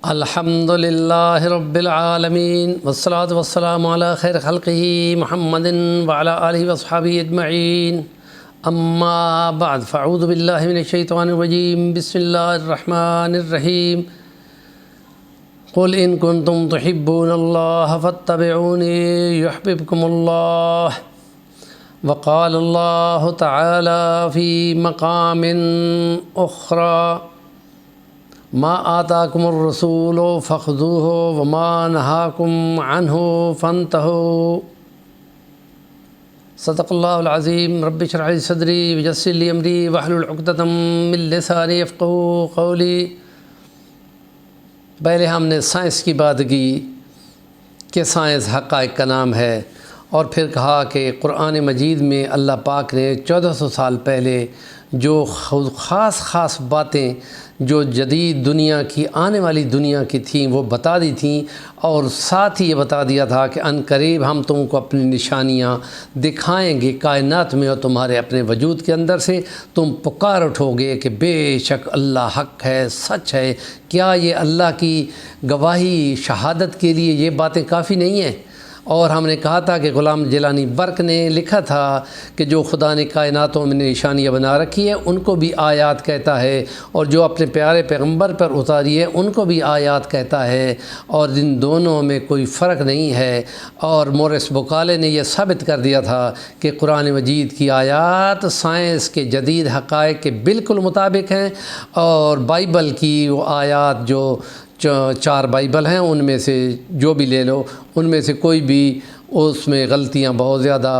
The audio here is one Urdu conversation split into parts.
الحمد للہ رب العالمین والصلاة والسلام علی خیر خلقہ محمد وعلی آلہ واصحابہ اجمعین اما بعد فاعوذ باللہ من الشیطان الرجیم بسم اللہ الرحمن الرحیم قل ان کنتم تحبون اللہ فاتبعونی یحببکم اللہ وقال اللہ تعالی فی مقام اخری ما آتاکم الرسول فخذوہ وما نہاکم عنہ فانتہوا صدق اللہ العظیم رب اشرح لی صدری ویسر لی امری واحلل عقدۃ من لسانی یفقہوا قولی۔ پہلے ہم نے سائنس کی بات کی کہ سائنس حقائق کا نام ہے، اور پھر کہا کہ قرآن مجید میں اللہ پاک نے 1400 سال پہلے جو خاص باتیں جو جدید دنیا کی آنے والی دنیا کی تھیں وہ بتا دی تھیں، اور ساتھ ہی یہ بتا دیا تھا کہ ان قریب ہم تم کو اپنی نشانیاں دکھائیں گے کائنات میں، اور تمہارے اپنے وجود کے اندر سے تم پکار اٹھو گے کہ بے شک اللہ حق ہے، سچ ہے۔ کیا یہ اللہ کی گواہی شہادت کے لیے یہ باتیں کافی نہیں ہیں؟ اور ہم نے کہا تھا کہ غلام جیلانی برق نے لکھا تھا کہ جو خدا نے کائناتوں میں نشانیاں بنا رکھی ہے ان کو بھی آیات کہتا ہے، اور جو اپنے پیارے پیغمبر پر اتاری ہے ان کو بھی آیات کہتا ہے، اور ان دونوں میں کوئی فرق نہیں ہے۔ اور مورس بکالے نے یہ ثابت کر دیا تھا کہ قرآن مجید کی آیات سائنس کے جدید حقائق کے بالکل مطابق ہیں، اور بائبل کی وہ آیات جو 4 بائبل ہیں ان میں سے جو بھی لے لو ان میں سے کوئی بھی اس میں غلطیاں بہت زیادہ،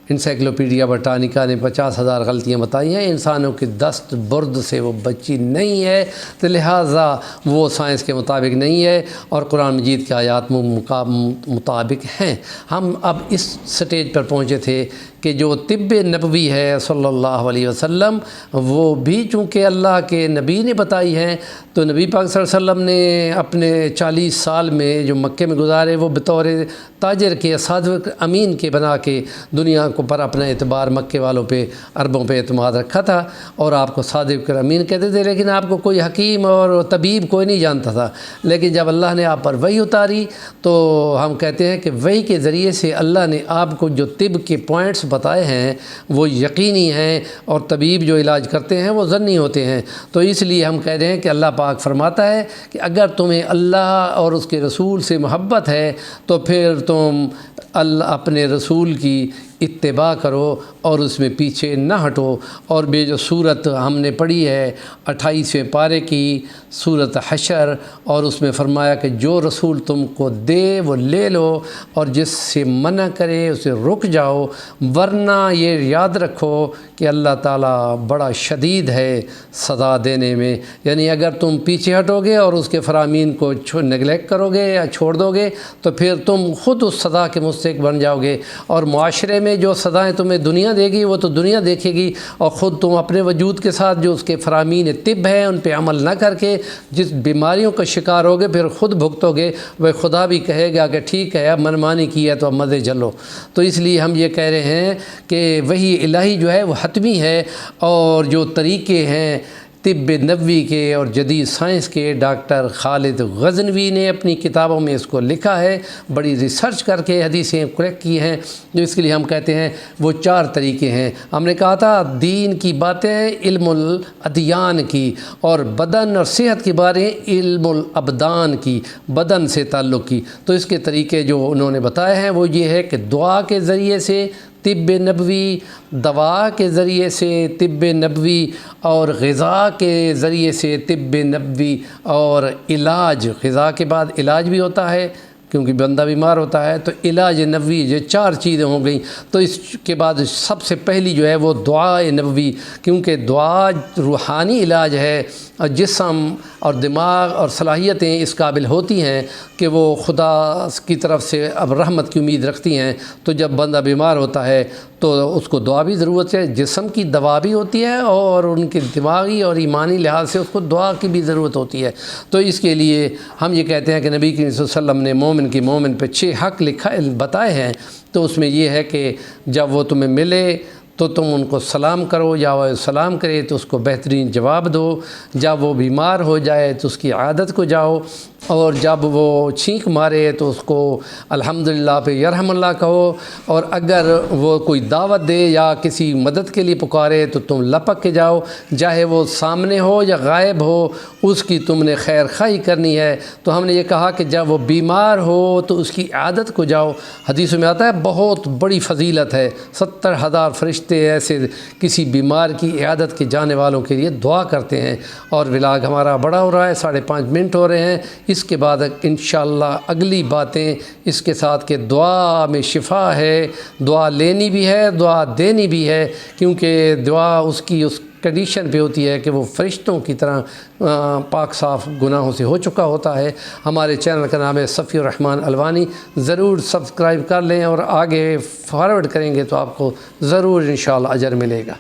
انسائکلوپیڈیا برٹانیکا نے 50,000 غلطیاں بتائی ہیں، انسانوں کی دست برد سے وہ بچی نہیں ہے، تو لہٰذا وہ سائنس کے مطابق نہیں ہے اور قرآن مجید کی آیات مطابق ہیں۔ ہم اب اس سٹیج پر پہنچے تھے کہ جو طب نبوی ہے صلی اللہ علیہ وسلم، وہ بھی چونکہ اللہ کے نبی نے بتائی ہیں، تو نبی پاک صلی اللہ علیہ وسلم نے اپنے 40 سال میں جو مکے میں گزارے وہ بطور تاجر کے، صادق امین کے بنا کے دنیا کو پر اپنا اعتبار مکے والوں پہ، عربوں پہ اعتماد رکھا تھا، اور آپ کو صادق امین کہتے تھے، لیکن آپ کو کوئی حکیم اور طبیب کوئی نہیں جانتا تھا۔ لیکن جب اللہ نے آپ پر وحی اتاری تو ہم کہتے ہیں کہ وحی کے ذریعے سے اللہ نے آپ کو جو طب کے پوائنٹس بتائے ہیں وہ یقینی ہیں، اور طبیب جو علاج کرتے ہیں وہ ظنی ہوتے ہیں۔ تو اس لیے ہم کہہ رہے ہیں کہ اللہ پاک فرماتا ہے کہ اگر تمہیں اللہ اور اس کے رسول سے محبت ہے تو پھر تم اللہ اپنے رسول کی اتباع کرو اور اس میں پیچھے نہ ہٹو۔ اور جو صورت ہم نے پڑھی ہے 28ویں پارے کی صورت حشر، اور اس میں فرمایا کہ جو رسول تم کو دے وہ لے لو، اور جس سے منع کرے اسے رک جاؤ، ورنہ یہ یاد رکھو کہ اللہ تعالیٰ بڑا شدید ہے سزا دینے میں۔ یعنی اگر تم پیچھے ہٹو گے اور اس کے فرامین کو نگلیکٹ کرو گے یا چھوڑ دو گے تو پھر تم خود اس سزا کے مستحق بن جاؤ گے، اور معاشرے میں جو سزائیں تمہیں دنیا دے گی وہ تو دنیا دیکھے گی، اور خود تم اپنے وجود کے ساتھ جو اس کے فرامین طب ہیں ان پہ عمل نہ کر کے جس بیماریوں کا شکار ہوگے پھر خود بھگتو گے، وہ خدا بھی کہے گا کہ ٹھیک ہے اب منمانی کی ہے تو اب مزے چلو۔ تو اس لیے ہم یہ کہہ رہے ہیں کہ وحی الہی جو ہے وہ حتمی ہے، اور جو طریقے ہیں طب نبوی کے اور جدید سائنس کے، ڈاکٹر خالد غزنوی نے اپنی کتابوں میں اس کو لکھا ہے، بڑی ریسرچ کر کے حدیثیں کریکٹ کی ہیں، جو اس کے لیے ہم کہتے ہیں وہ 4 طریقے ہیں۔ ہم نے کہا تھا دین کی باتیں علم الادیان کی، اور بدن اور صحت کی باتیں علم الابدان کی، بدن سے تعلق کی۔ تو اس کے طریقے جو انہوں نے بتائے ہیں وہ یہ ہے کہ دعا کے ذریعے سے طب نبوی، دوا کے ذریعے سے طب نبوی، اور غذا کے ذریعے سے طب نبوی، اور علاج، غذا کے بعد علاج بھی ہوتا ہے کیونکہ بندہ بیمار ہوتا ہے، تو علاج نبوی، یہ 4 چیزیں ہو گئیں۔ تو اس کے بعد سب سے پہلی جو ہے وہ دعا نبوی، کیونکہ دعا روحانی علاج ہے، اور جسم اور دماغ اور صلاحیتیں اس قابل ہوتی ہیں کہ وہ خدا کی طرف سے اب رحمت کی امید رکھتی ہیں۔ تو جب بندہ بیمار ہوتا ہے تو اس کو دعا بھی ضرورت ہے، جسم کی دوا بھی ہوتی ہے اور ان کے دماغی اور ایمانی لحاظ سے اس کو دعا کی بھی ضرورت ہوتی ہے۔ تو اس کے لیے ہم یہ کہتے ہیں کہ نبی کریم صلی اللہ علیہ وسلم نے مومن پہ 6 حق بتائے ہیں، تو اس میں یہ ہے کہ جب وہ تمہیں ملے تو تم ان کو سلام کرو، یا وہ سلام کرے تو اس کو بہترین جواب دو، جب وہ بیمار ہو جائے تو اس کی عادت کو جاؤ، اور جب وہ چھینک مارے تو اس کو الحمدللہ پہ یرحم اللہ کہو، اور اگر وہ کوئی دعوت دے یا کسی مدد کے لیے پکارے تو تم لپک کے جاؤ، چاہے وہ سامنے ہو یا غائب ہو، اس کی تم نے خیر خواہی کرنی ہے۔ تو ہم نے یہ کہا کہ جب وہ بیمار ہو تو اس کی عیادت کو جاؤ۔ حدیث میں آتا ہے بہت بڑی فضیلت ہے، 70,000 فرشتے ایسے کسی بیمار کی عیادت کے جانے والوں کے لیے دعا کرتے ہیں۔ اور ولاگ ہمارا بڑا ہو رہا ہے، 5.5 منٹ ہو رہے ہیں۔ اس کے بعد انشاءاللہ اگلی باتیں اس کے ساتھ کہ دعا میں شفا ہے، دعا لینی بھی ہے، دعا دینی بھی ہے، کیونکہ دعا اس کی اس کنڈیشن پہ ہوتی ہے کہ وہ فرشتوں کی طرح پاک صاف گناہوں سے ہو چکا ہوتا ہے۔ ہمارے چینل کا نام ہے صفی الرحمن الوانی، ضرور سبسکرائب کر لیں اور آگے فارورڈ کریں گے تو آپ کو ضرور انشاءاللہ اجر ملے گا۔